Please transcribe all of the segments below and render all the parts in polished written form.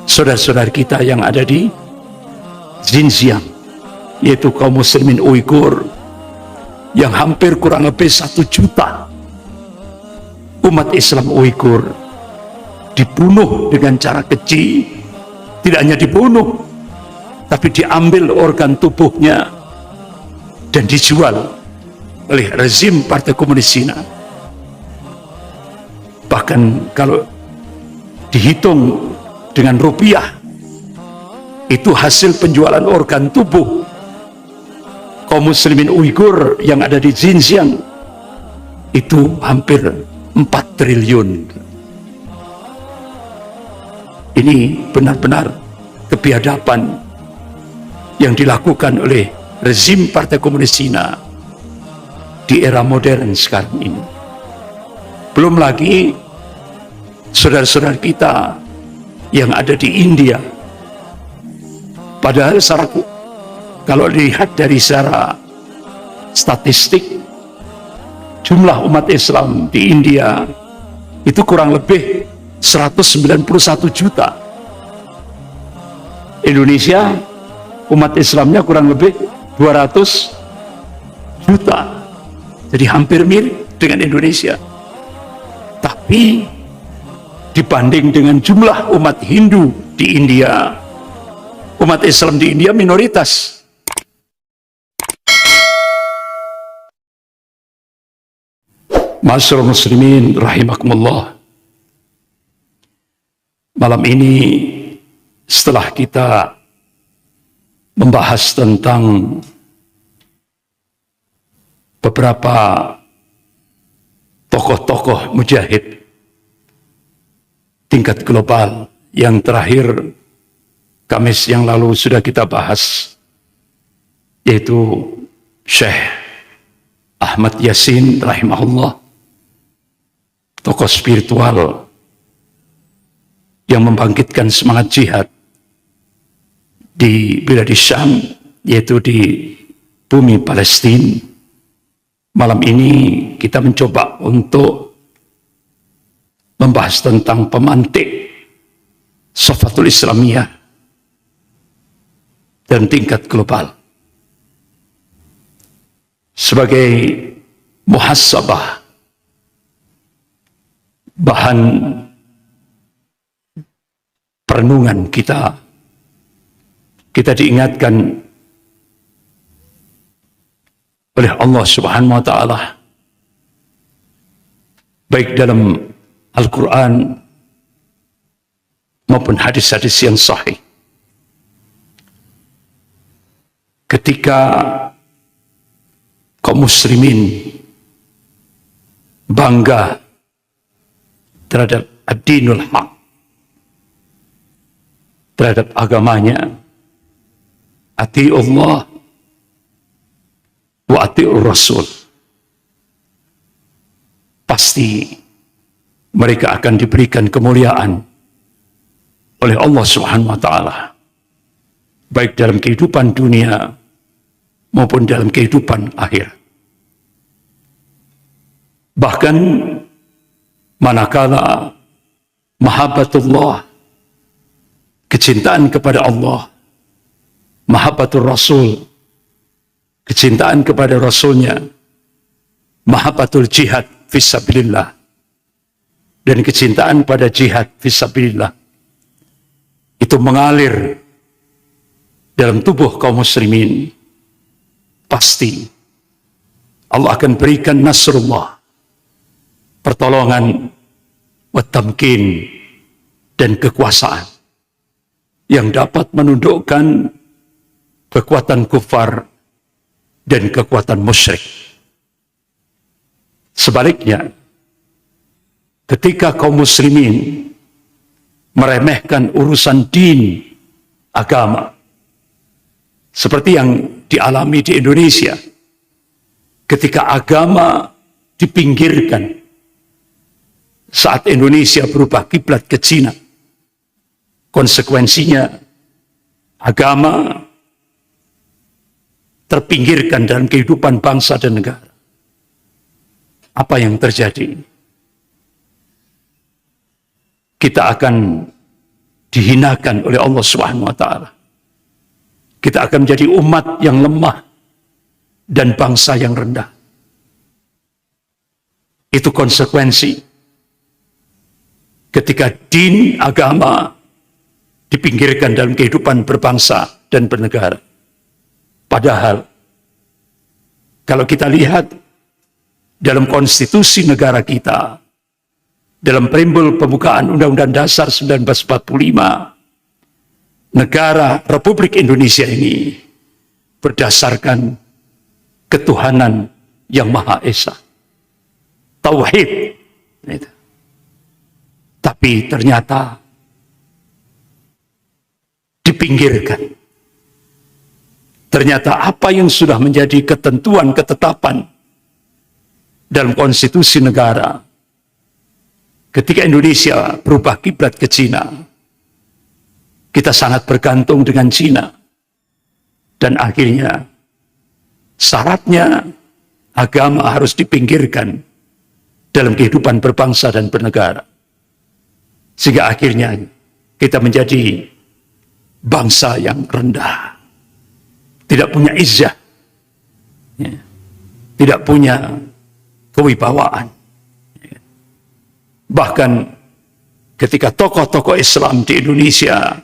saudara-saudara kita yang ada di Xinjiang, yaitu kaum muslimin Uighur, yang hampir kurang lebih 1 juta umat Islam Uighur dibunuh dengan cara keji. Tidak hanya dibunuh, tapi diambil organ tubuhnya dan dijual oleh rezim Partai Komunis Cina. Bahkan kalau dihitung dengan rupiah, itu hasil penjualan organ tubuh kaum muslimin Uighur yang ada di Xinjiang itu hampir 4 triliun. Ini benar-benar kebiadaban yang dilakukan oleh rezim Partai Komunis Cina di era modern sekarang ini. Belum lagi saudara-saudara kita yang ada di India. Padahal kalau dilihat dari secara statistik, jumlah umat Islam di India itu kurang lebih 191 juta. Indonesia umat Islamnya kurang lebih 200 juta. Jadi hampir mirip dengan Indonesia. Tapi dibanding dengan jumlah umat Hindu di India, umat Islam di India minoritas. Ma'asyiral muslimin rahimakumullah. Malam ini setelah kita membahas tentang beberapa tokoh-tokoh mujahid tingkat global, yang terakhir Kamis yang lalu sudah kita bahas, yaitu Syekh Ahmad Yasin rahimahullah, tokoh spiritual yang membangkitkan semangat jihad di Bilad Syam, yaitu di bumi Palestina. Malam ini kita mencoba untuk membahas tentang pemantik Safatul Islamiyah dan tingkat global sebagai muhasabah, bahan perenungan kita. Kita diingatkan oleh Allah Subhanahu wa Ta'ala, baik dalam Al-Quran maupun hadis-hadis yang sahih, ketika kaum muslimin bangga terhadap ad-dinul haq, terhadap agamanya, ati Allah wa ati'ur Rasul, pasti mereka akan diberikan kemuliaan oleh Allah Subhanahu wa Ta'ala, baik dalam kehidupan dunia maupun dalam kehidupan akhir. Bahkan manakala mahabbatullah, kecintaan kepada Allah, mahabbatul Rasul, kecintaan kepada Rasulnya, mahabbatul jihad fisabilillah, dan kecintaan pada jihad fisabilillah, itu mengalir dalam tubuh kaum muslimin, pasti Allah akan berikan nasrullah, pertolongan, watamkin, dan kekuasaan yang dapat menundukkan kekuatan kufar dan kekuatan musyrik. Sebaliknya, ketika kaum muslimin meremehkan urusan din, agama, seperti yang dialami di Indonesia, ketika agama dipinggirkan saat Indonesia berubah kiblat ke Cina, konsekuensinya agama terpinggirkan dalam kehidupan bangsa dan negara. Apa yang terjadi? Kita akan dihinakan oleh Allah Subhanahu wa taala. Kita akan menjadi umat yang lemah dan bangsa yang rendah. Itu konsekuensi ketika din agama dipinggirkan dalam kehidupan berbangsa dan bernegara. Padahal kalau kita lihat dalam konstitusi negara kita, dalam preambul pembukaan Undang-Undang Dasar 1945, negara Republik Indonesia ini berdasarkan ketuhanan yang Maha Esa. Tauhid. Tapi ternyata dipinggirkan. Ternyata apa yang sudah menjadi ketentuan, ketetapan dalam konstitusi negara, ketika Indonesia berubah kiblat ke Cina, kita sangat bergantung dengan Cina. Dan akhirnya syaratnya agama harus dipinggirkan dalam kehidupan berbangsa dan bernegara. Sehingga akhirnya kita menjadi bangsa yang rendah. Tidak punya izzah. Tidak punya kewibawaan. Bahkan ketika tokoh-tokoh Islam di Indonesia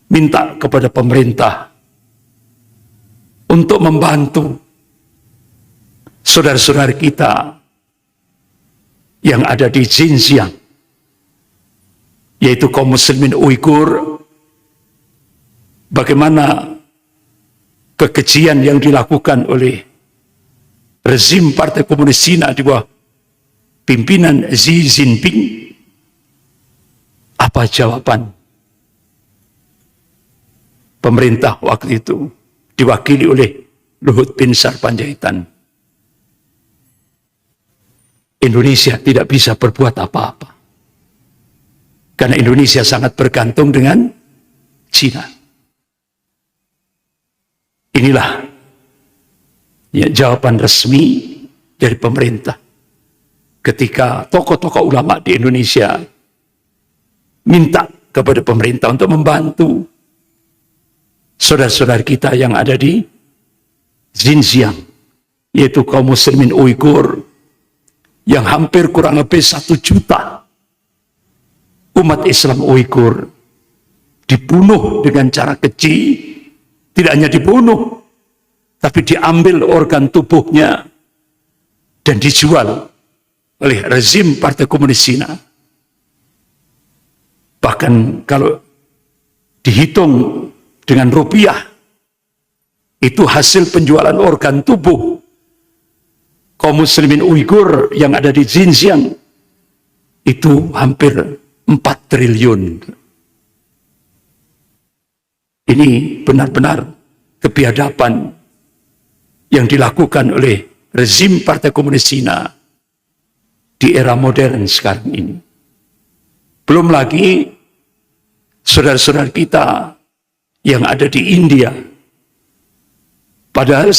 minta kepada pemerintah untuk membantu saudara-saudara kita yang ada di Xinjiang, yaitu kaum muslimin Uighur, bagaimana kekejian yang dilakukan oleh rezim Partai Komunis Cina di bawah pimpinan Xi Jinping. Apa jawaban pemerintah waktu itu, diwakili oleh Luhut bin Sarpanjaitan? Indonesia tidak bisa berbuat apa-apa karena Indonesia sangat bergantung dengan Cina. Inilah ya, jawaban resmi dari pemerintah ketika tokoh-tokoh ulama di Indonesia minta kepada pemerintah untuk membantu saudara-saudara kita yang ada di Xinjiang, yaitu kaum muslimin Uighur, yang hampir kurang lebih 1 juta umat Islam Uighur dibunuh dengan cara keji. Tidak hanya dibunuh, tapi diambil organ tubuhnya dan dijual oleh rezim Partai Komunis Cina. Bahkan kalau dihitung dengan rupiah, itu hasil penjualan organ tubuh kaum muslimin Uighur yang ada di Xinjiang itu hampir 4 triliun. Ini benar-benar kebiadaban yang dilakukan oleh rezim Partai Komunis Cina di era modern sekarang ini. Belum lagi saudara-saudara kita yang ada di India. Padahal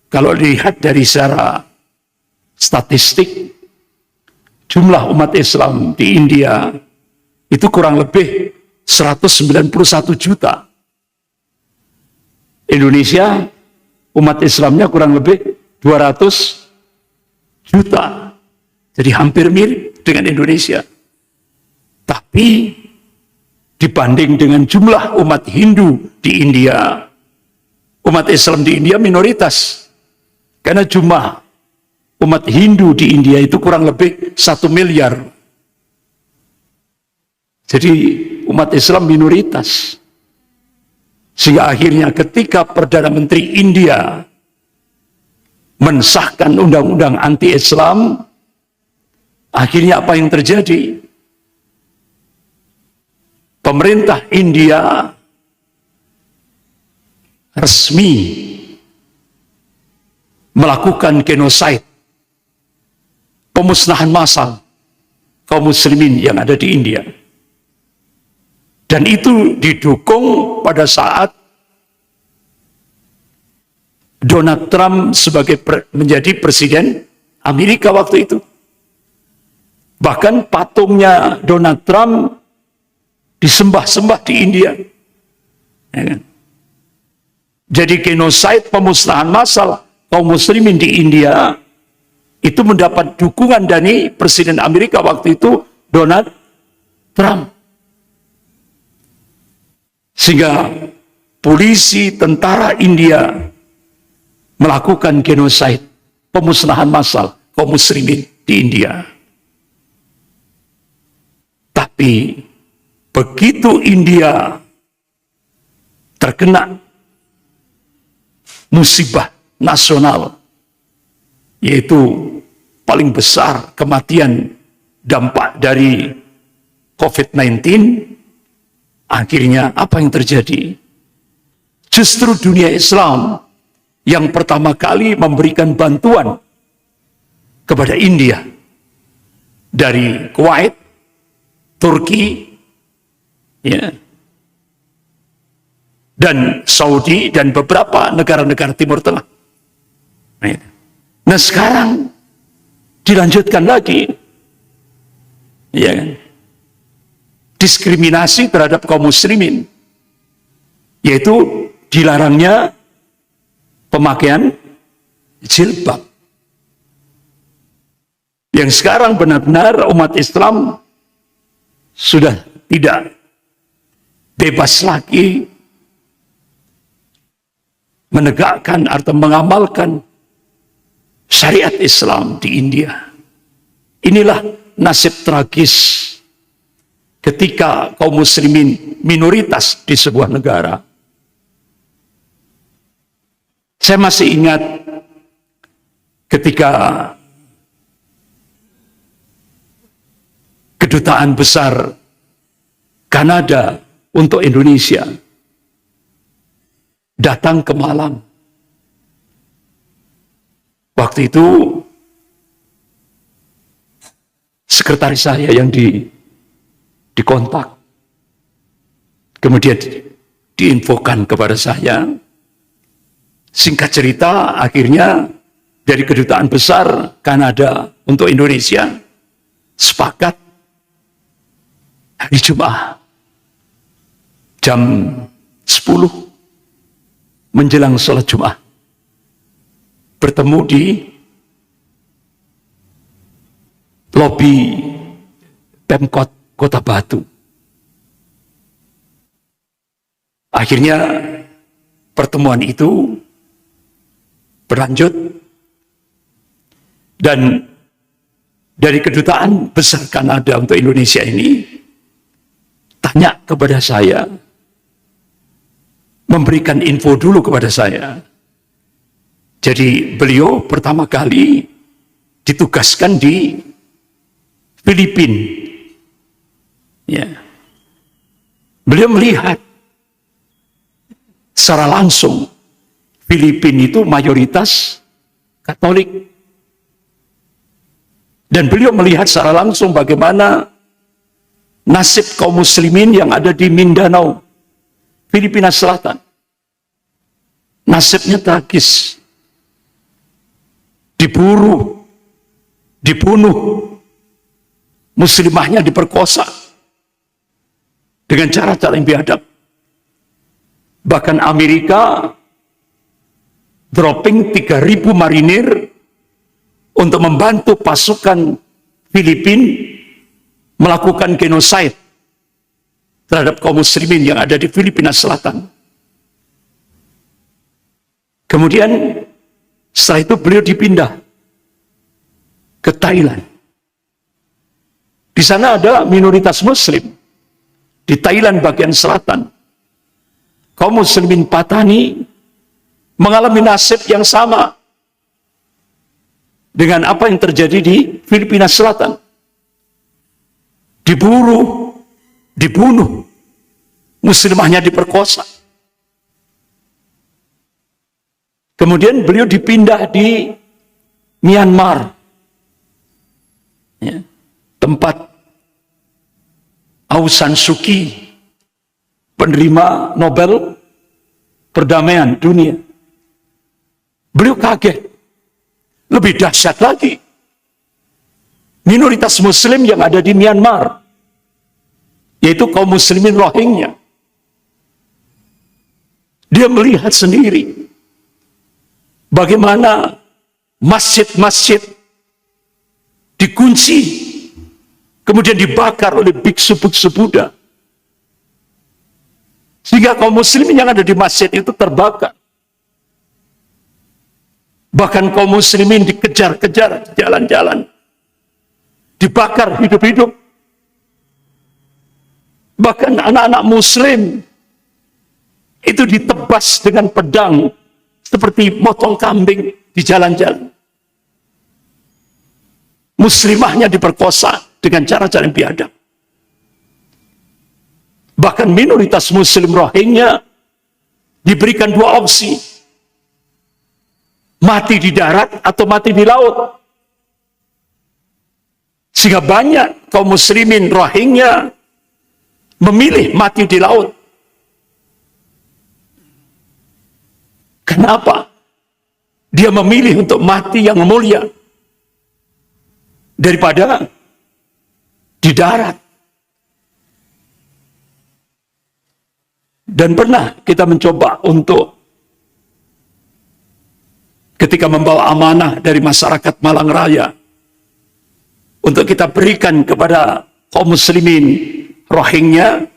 kalau dilihat dari secara statistik, jumlah umat Islam di India itu kurang lebih 191 juta. Indonesia umat Islamnya kurang lebih 200 juta. Jadi hampir mirip dengan Indonesia. Tapi dibanding dengan jumlah umat Hindu di India, umat Islam di India minoritas. Karena jumlah umat Hindu di India itu kurang lebih 1 miliar. Jadi umat Islam minoritas. Sehingga akhirnya ketika Perdana Menteri India mensahkan undang-undang anti-Islam, akhirnya apa yang terjadi? Pemerintah India resmi melakukan genosid, pemusnahan massal kaum muslimin yang ada di India. Dan itu didukung pada saat Donald Trump menjadi presiden Amerika waktu itu. Bahkan patungnya Donald Trump disembah-sembah di India. Ya kan? Jadi genocide, pemusnahan massal kaum muslimin di India itu mendapat dukungan dari Presiden Amerika waktu itu, Donald Trump. Sehingga polisi, tentara India melakukan genocide, pemusnahan massal kaum muslimin di India. Tapi begitu India terkena musibah nasional, yaitu paling besar kematian dampak dari COVID-19, akhirnya apa yang terjadi? Justru dunia Islam yang pertama kali memberikan bantuan kepada India dari Kuwait, Turki, ya, dan Saudi dan beberapa negara-negara Timur Tengah. Nah sekarang dilanjutkan lagi, ya kan? Diskriminasi terhadap kaum muslimin, yaitu dilarangnya pemakaian jilbab. Yang sekarang benar-benar umat Islam sudah tidak bebas lagi menegakkan atau mengamalkan syariat Islam di India. Inilah nasib tragis ketika kaum muslimin minoritas di sebuah negara. Saya masih ingat ketika Kedutaan Besar Kanada untuk Indonesia datang ke Malang. Waktu itu sekretaris saya yang dikontak, kemudian diinfokan kepada saya. Singkat cerita, akhirnya dari Kedutaan Besar Kanada untuk Indonesia sepakat hari Jumat jam 10 menjelang sholat Jumat bertemu di lobi Pemkot Kota Batu. Akhirnya pertemuan itu berlanjut dan dari Kedutaan Besar Kanada untuk Indonesia ini tanya kepada saya, memberikan info dulu kepada saya. Jadi beliau pertama kali ditugaskan di Filipina. Ya. Beliau melihat secara langsung Filipina itu mayoritas Katolik. Dan beliau melihat secara langsung bagaimana nasib kaum muslimin yang ada di Mindanao, Filipina Selatan. Nasibnya tragis. Diburu, dibunuh, muslimahnya diperkosa dengan cara-cara yang biadab. Bahkan Amerika dropping 3.000 marinir untuk membantu pasukan Filipina melakukan genosida terhadap kaum muslimin yang ada di Filipina Selatan. Kemudian setelah itu beliau dipindah ke Thailand. Di sana ada minoritas muslim di Thailand bagian selatan. Kaum muslimin Patani mengalami nasib yang sama dengan apa yang terjadi di Filipina Selatan. Diburu, dibunuh, muslimahnya diperkosa. Kemudian beliau dipindah di Myanmar, ya, tempat Aung San Suu Kyi, penerima Nobel Perdamaian Dunia. Beliau kaget. Lebih dahsyat lagi, minoritas muslim yang ada di Myanmar yaitu kaum muslimin Rohingya. Dia melihat sendiri bagaimana masjid-masjid dikunci, kemudian dibakar oleh biksu-biksu Buddha. Sehingga kaum muslimin yang ada di masjid itu terbakar. Bahkan kaum muslimin dikejar-kejar di jalan-jalan, dibakar hidup-hidup. Bahkan anak-anak muslim itu ditebas dengan pedang seperti motong kambing di jalan-jalan. Muslimahnya diperkosa dengan cara-cara yang biadab. Bahkan minoritas muslim Rohingya diberikan dua opsi: mati di darat atau mati di laut. Sehingga banyak kaum muslimin Rohingya memilih mati di laut. Kenapa? Dia memilih untuk mati yang mulia daripada di darat. Dan pernah kita mencoba untuk ketika membawa amanah dari masyarakat Malang Raya untuk kita berikan kepada kaum muslimin Rohingya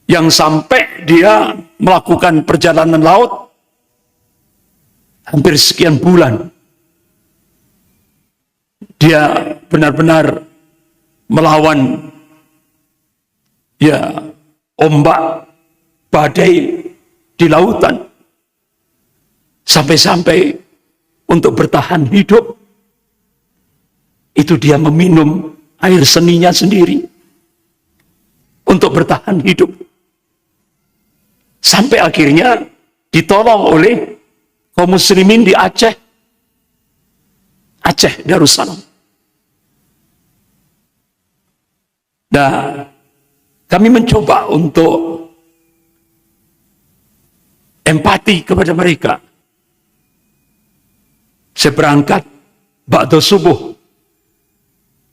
yang sampai dia melakukan perjalanan laut hampir sekian bulan. Dia benar-benar melawan ombak, badai di lautan. Sampai-sampai untuk bertahan hidup, itu dia meminum air seninya sendiri untuk bertahan hidup. Sampai akhirnya ditolong oleh kaum muslimin di Aceh Darussalam. Nah, kami mencoba untuk empati kepada mereka. Saya berangkat ba'da subuh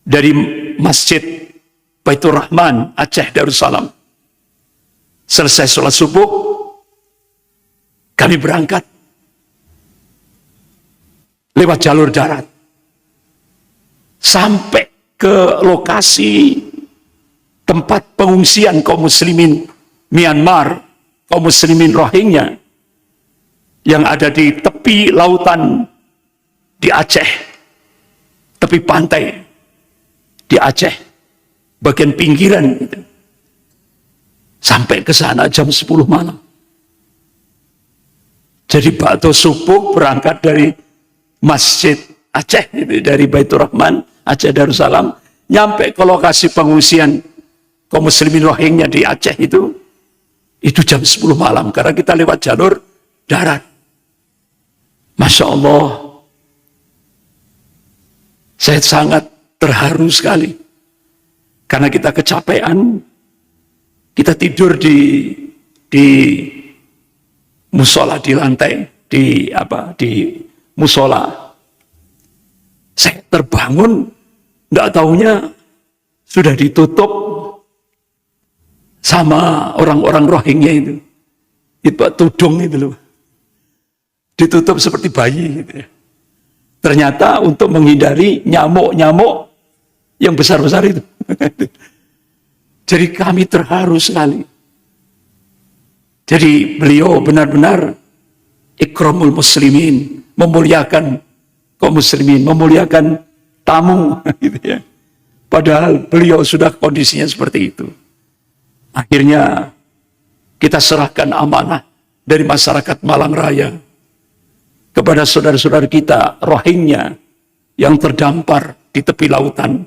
dari Masjid Baitur Rahman Aceh Darussalam. Selesai sholat subuh, kami berangkat lewat jalur darat sampai ke lokasi tempat pengungsian kaum muslimin Myanmar, kaum muslimin Rohingya yang ada di tepi lautan di Aceh, tepi pantai di Aceh, bagian pinggiran gitu. Sampai ke sana jam 10 malam. Jadi ba'da subuh berangkat dari Masjid Aceh, dari Baitur Rahman Aceh Darussalam, nyampe ke lokasi pengungsian kaum muslimin Rohingya di Aceh itu jam 10 malam karena kita lewat jalur darat. Masya Allah, saya sangat terharu sekali karena kita kecapean. Kita tidur di musola, di lantai, di musola. Saya terbangun, tidak taunya sudah ditutup sama orang-orang Rohingya itu. Itu tudung itu loh. Ditutup seperti bayi gitu ya. Ternyata untuk menghindari nyamuk-nyamuk yang besar-besar itu. Jadi kami terharu sekali. Jadi beliau benar-benar ikramul muslimin, memuliakan kaum muslimin, memuliakan tamu gitu ya. Padahal beliau sudah kondisinya seperti itu. Akhirnya kita serahkan amanah dari masyarakat Malang Raya kepada saudara-saudara kita Rohingya yang terdampar di tepi lautan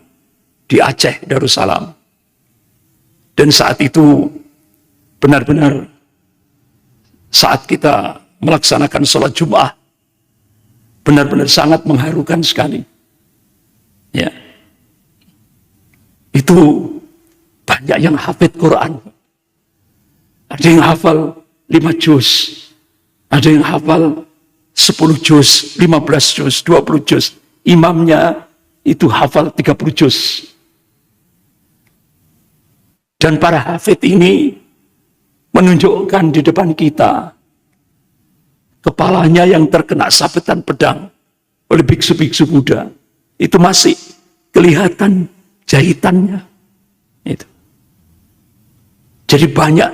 di Aceh Darussalam. Dan saat itu benar-benar saat kita melaksanakan sholat Jum'ah benar-benar sangat mengharukan sekali. Ya, itu banyak yang hafid Quran. Ada yang hafal 5 juz, ada yang hafal 10 juz, 15 juz, 20 juz. Imamnya itu hafal 30 juz. Dan para hafid ini menunjukkan di depan kita kepalanya yang terkena sabetan pedang oleh biksu-biksu Buddha. Itu masih kelihatan jahitannya. Itu. Jadi banyak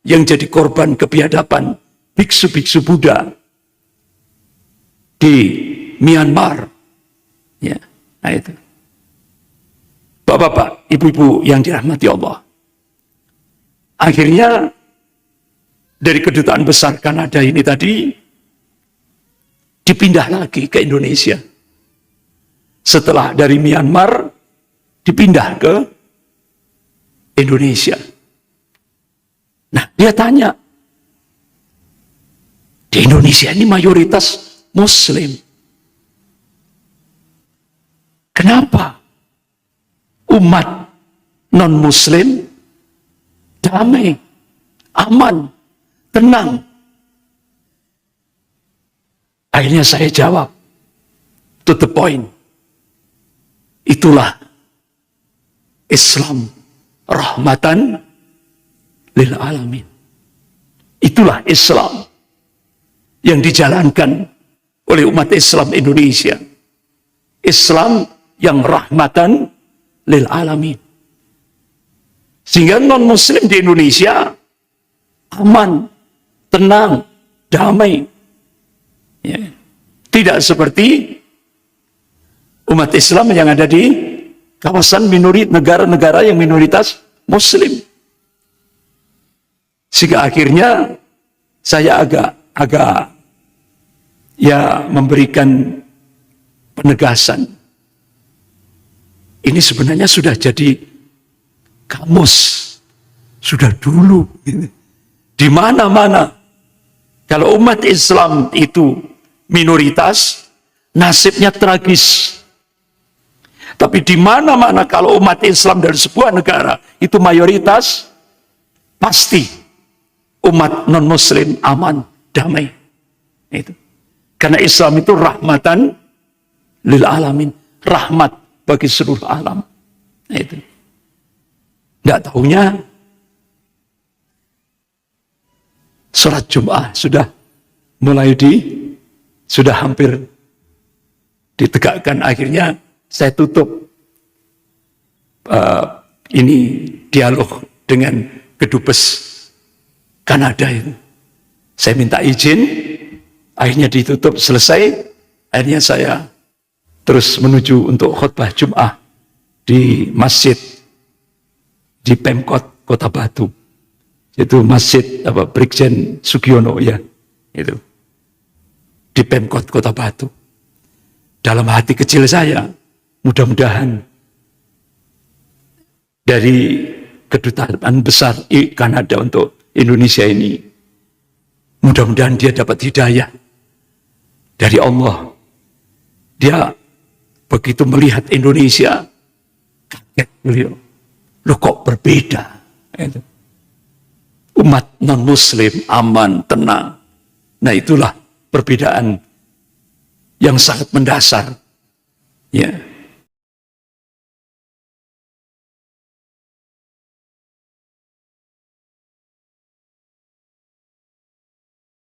yang jadi korban kebiadaban biksu-biksu Buddha di Myanmar. Ya, nah itu. Bapak-bapak, ibu-ibu yang dirahmati Allah. Akhirnya dari kedutaan besar Kanada ini tadi dipindah lagi ke Indonesia. Setelah dari Myanmar dipindah ke Indonesia. Nah, dia tanya, di Indonesia ini mayoritas Muslim. Kenapa umat non-Muslim damai, aman, tenang? Akhirnya saya jawab, to the point. Itulah Islam rahmatan lil alamin. Itulah Islam yang dijalankan oleh umat Islam Indonesia. Islam yang rahmatan lil alamin. Sehingga non-Muslim di Indonesia aman, tenang, damai. Ya. Tidak seperti umat Islam yang ada di kawasan negara-negara yang minoritas Muslim. Sehingga akhirnya saya agak ya memberikan penegasan. Ini sebenarnya sudah jadi kamus, sudah dulu. Di mana-mana kalau umat Islam itu minoritas, nasibnya tragis. Tapi di mana-mana kalau umat Islam dari sebuah negara itu mayoritas, pasti umat non-Muslim aman, damai. Itu. Karena Islam itu rahmatan lil alamin, rahmat bagi seluruh alam. Itu. Nggak tahunya sholat Jum'ah sudah sudah hampir ditegakkan. Akhirnya saya tutup ini dialog dengan kedubes Kanada itu. Saya minta izin, akhirnya ditutup, selesai. Akhirnya saya terus menuju untuk khutbah Jum'ah di masjid di Pemkot Kota Batu. Itu masjid Brigjen Sugiono ya. Itu. Di Pemkot Kota Batu. Dalam hati kecil saya, mudah-mudahan dari kedutaan besar Kanada untuk Indonesia ini, mudah-mudahan dia dapat hidayah dari Allah. Dia begitu melihat Indonesia, kaget beliau. Loh kok berbeda? Umat non-Muslim aman, tenang. Nah itulah perbedaan yang sangat mendasar. Ya.